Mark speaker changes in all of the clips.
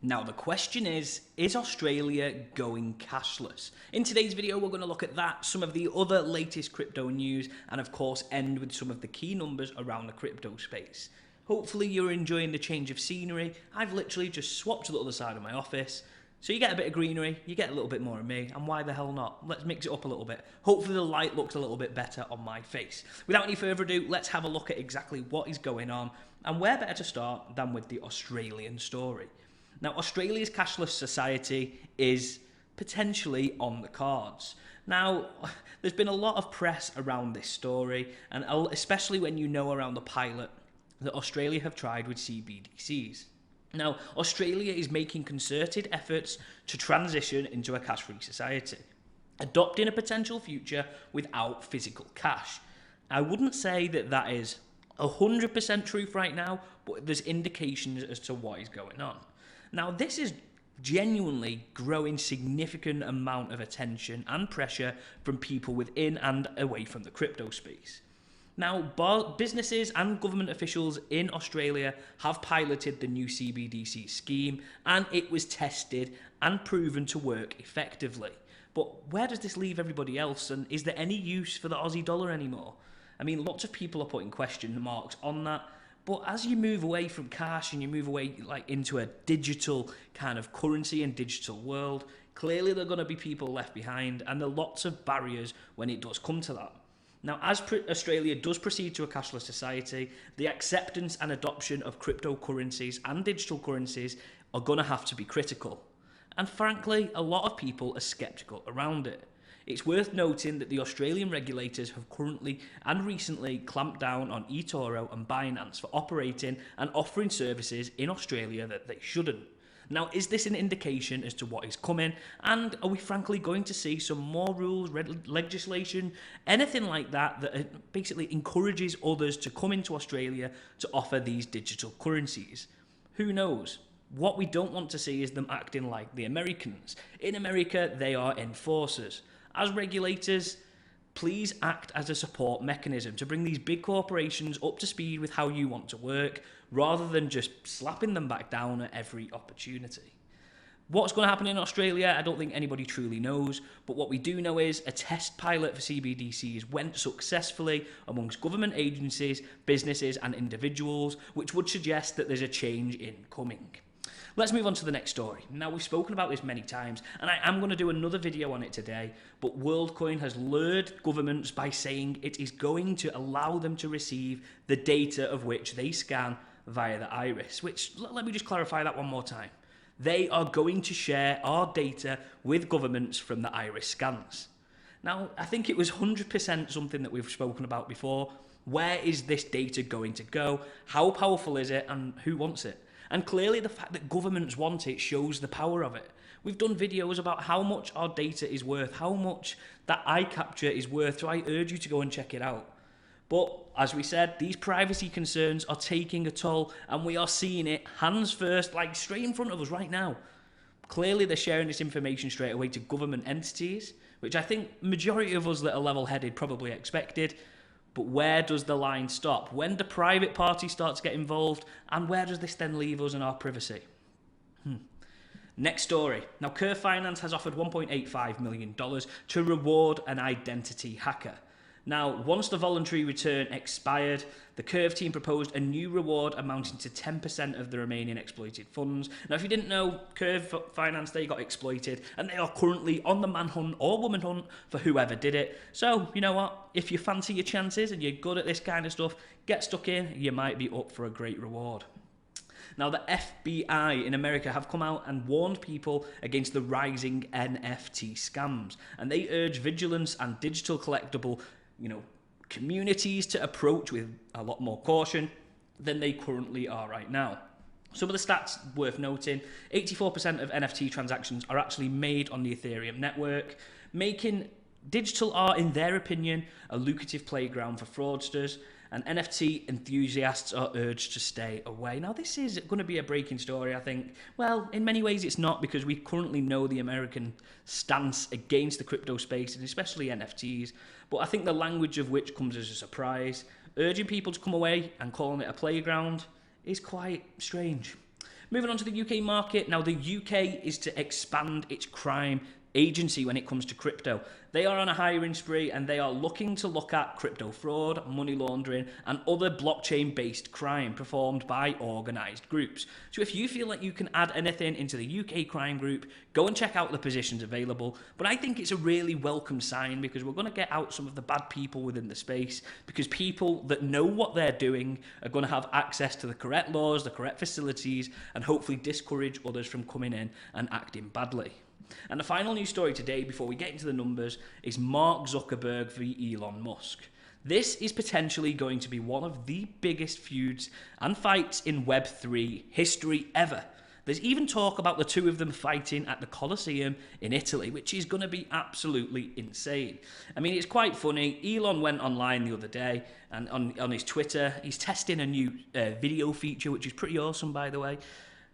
Speaker 1: Now the question is Australia going cashless? In today's video we're going to look at that, some of the other latest crypto news, and of course end with some of the key numbers around the crypto space. Hopefully you're enjoying the change of scenery. I've literally just swapped to the other side of my office. So you get a bit of greenery, you get a little bit more of me, and why the hell not? Let's mix it up a little bit. Hopefully the light looks a little bit better on my face. Without any further ado, let's have a look at exactly what is going on, and where better to start than with the Australian story. Now, Australia's cashless society is potentially on the cards. Now, there's been a lot of press around this story, and especially when you know around the pilot that Australia have tried with CBDCs. Now, Australia is making concerted efforts to transition into a cash-free society, adopting a potential future without physical cash. I wouldn't say that that is 100% truth right now, but there's indications as to what is going on. Now, this is genuinely growing significant amount of attention and pressure from people within and away from the crypto space. Now, businesses and government officials in Australia have piloted the new CBDC scheme, and it was tested and proven to work effectively. But where does this leave everybody else, and is there any use for the Aussie dollar anymore? I mean, lots of people are putting question marks on that. But as you move away from cash and you move away into a digital kind of currency and digital world, clearly there are going to be people left behind, and there are lots of barriers when it does come to that. Now, as Australia does proceed to a cashless society, the acceptance and adoption of cryptocurrencies and digital currencies are going to have to be critical. And frankly, a lot of people are sceptical around it. It's worth noting that the Australian regulators have currently and recently clamped down on eToro and Binance for operating and offering services in Australia that they shouldn't. Now, is this an indication as to what is coming? And are we frankly going to see some more rules, legislation, anything like that that basically encourages others to come into Australia to offer these digital currencies? Who knows? What we don't want to see is them acting like the Americans. In America, they are enforcers. As regulators, please act as a support mechanism to bring these big corporations up to speed with how you want to work, rather than just slapping them back down at every opportunity. What's going to happen in Australia, I don't think anybody truly knows, but what we do know is a test pilot for CBDCs went successfully amongst government agencies, businesses and individuals, which would suggest that there's a change incoming. Let's move on to the next story. Now, we've spoken about this many times, and I am going to do another video on it today, but WorldCoin has lured governments by saying it is going to allow them to receive the data of which they scan via the iris, which, let me just clarify that one more time. They are going to share our data with governments from the iris scans. Now, I think it was 100% something that we've spoken about before. Where is this data going to go? How powerful is it, and who wants it? And clearly the fact that governments want it shows the power of it. We've done videos about how much our data is worth, how much that eye capture is worth, so I urge you to go and check it out. But as we said, these privacy concerns are taking a toll, and we are seeing it hands first, like straight in front of us right now. Clearly they're sharing this information straight away to government entities, which I think majority of us that are level-headed probably expected. But where does the line stop? When do private parties start to get involved? And where does this then leave us in our privacy? Next story. Now, Curve Finance has offered $1.85 million to reward an identity hacker. Now, once the voluntary return expired, the Curve team proposed a new reward amounting to 10% of the remaining exploited funds. Now, if you didn't know, Curve Finance, they got exploited, and they are currently on the manhunt or woman hunt for whoever did it. So, you know what? If you fancy your chances and you're good at this kind of stuff, get stuck in, you might be up for a great reward. Now, the FBI in America have come out and warned people against the rising NFT scams, and they urge vigilance and digital collectible communities to approach with a lot more caution than they currently are right now. Some of the stats worth noting: 84% of NFT transactions are actually made on the Ethereum network, making digital art, in their opinion, a lucrative playground for fraudsters, and NFT enthusiasts are urged to stay away. Now, this is going to be a breaking story, I think. Well, in many ways it's not, because we currently know the American stance against the crypto space, and especially NFTs, but I think the language of which comes as a surprise. Urging people to come away and calling it a playground is quite strange. Moving on to the UK market. Now, the UK is to expand its crime agency when it comes to crypto. They are on a hiring spree and they are looking to look at crypto fraud, money laundering, and other blockchain-based crime performed by organised groups. So if you feel like you can add anything into the UK crime group, go and check out the positions available. But I think it's a really welcome sign because we're going to get out some of the bad people within the space, because people that know what they're doing are going to have access to the correct laws, the correct facilities, and hopefully discourage others from coming in and acting badly. And the final news story today, before we get into the numbers, is Mark Zuckerberg v Elon Musk. This is potentially going to be one of the biggest feuds and fights in Web3 history ever. There's even talk about the two of them fighting at the Colosseum in Italy, which is going to be absolutely insane. I mean, it's quite funny. Elon went online the other day and on his Twitter, he's testing a new video feature, which is pretty awesome, by the way.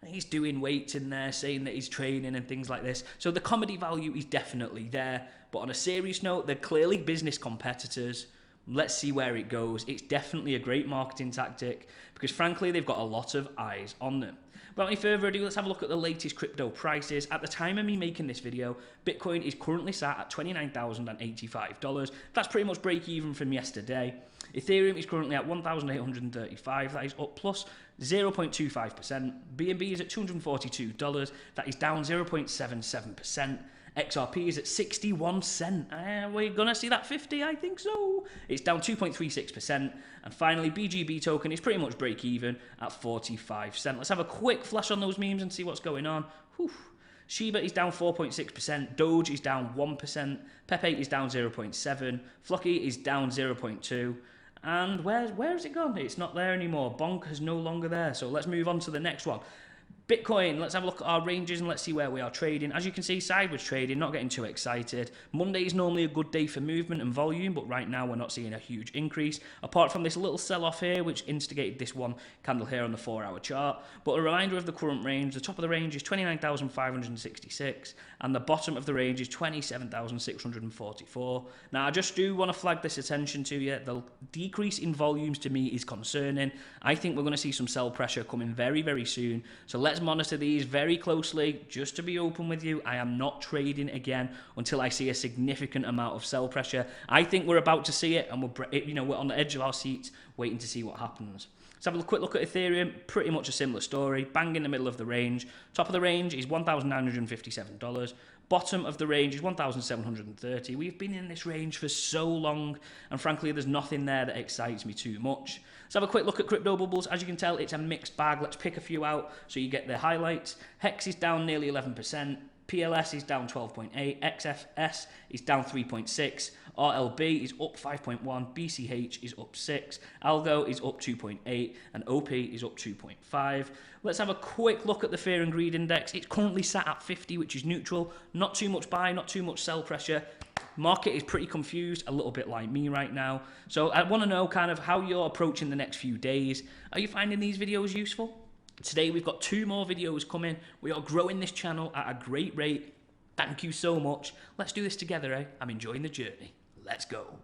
Speaker 1: He's doing weights in there, saying that he's training and things like this. So the comedy value is definitely there. But on a serious note, they're clearly business competitors. Let's see where it goes. It's definitely a great marketing tactic because, frankly, they've got a lot of eyes on them. Without any further ado, let's have a look at the latest crypto prices. At the time of me making this video, Bitcoin is currently sat at $29,085. That's pretty much break even from yesterday. Ethereum is currently at $1,835. That is up plus 0.25%. BNB is at $242. That is down 0.77%. XRP is at 61 cents. We're going to see that 50, I think so. It's down 2.36%. And finally, BGB token is pretty much break even at 45 cents. Let's have a quick flash on those memes and see what's going on. Whew. Shiba is down 4.6%, Doge is down 1%, Pepe is down 0.7%, Flocky is down 0.2%, and where has it gone? It's not there anymore. Bonk is no longer there, so let's move on to the next one. Bitcoin, let's have a look at our ranges and let's see where we are trading. As you can see, sideways trading, not getting too excited. Monday is normally a good day for movement and volume, but right now we're not seeing a huge increase, apart from this little sell-off here, which instigated this one candle here on the 4-hour chart. But a reminder of the current range, the top of the range is 29,566, and the bottom of the range is 27,644. Now, I just do want to flag this attention to you. The decrease in volumes to me is concerning. I think we're going to see some sell pressure coming very, very soon. So let's monitor these very closely. Just to be open with you, I am not trading again until I see a significant amount of sell pressure. I think we're about to see it, and we're on the edge of our seats waiting to see what happens. Let's have a quick look at Ethereum. Pretty much a similar story. Bang in the middle of the range. Top of the range is $1,957. Bottom of the range is 1,730. We've been in this range for so long, and frankly, there's nothing there that excites me too much. Let's have a quick look at crypto bubbles. As you can tell, it's a mixed bag. Let's pick a few out so you get the highlights. Hex is down nearly 11%. PLS is down 12.8, XFS is down 3.6, RLB is up 5.1, BCH is up 6, Algo is up 2.8, and OP is up 2.5. Let's have a quick look at the Fear and Greed Index. It's currently sat at 50, which is neutral. Not too much buy, not too much sell pressure. Market is pretty confused, a little bit like me right now. So I want to know kind of how you're approaching the next few days. Are you finding these videos useful? Today we've got 2 more videos coming. We are growing this channel at a great rate. Thank you so much. Let's do this together, eh? I'm enjoying the journey. Let's go.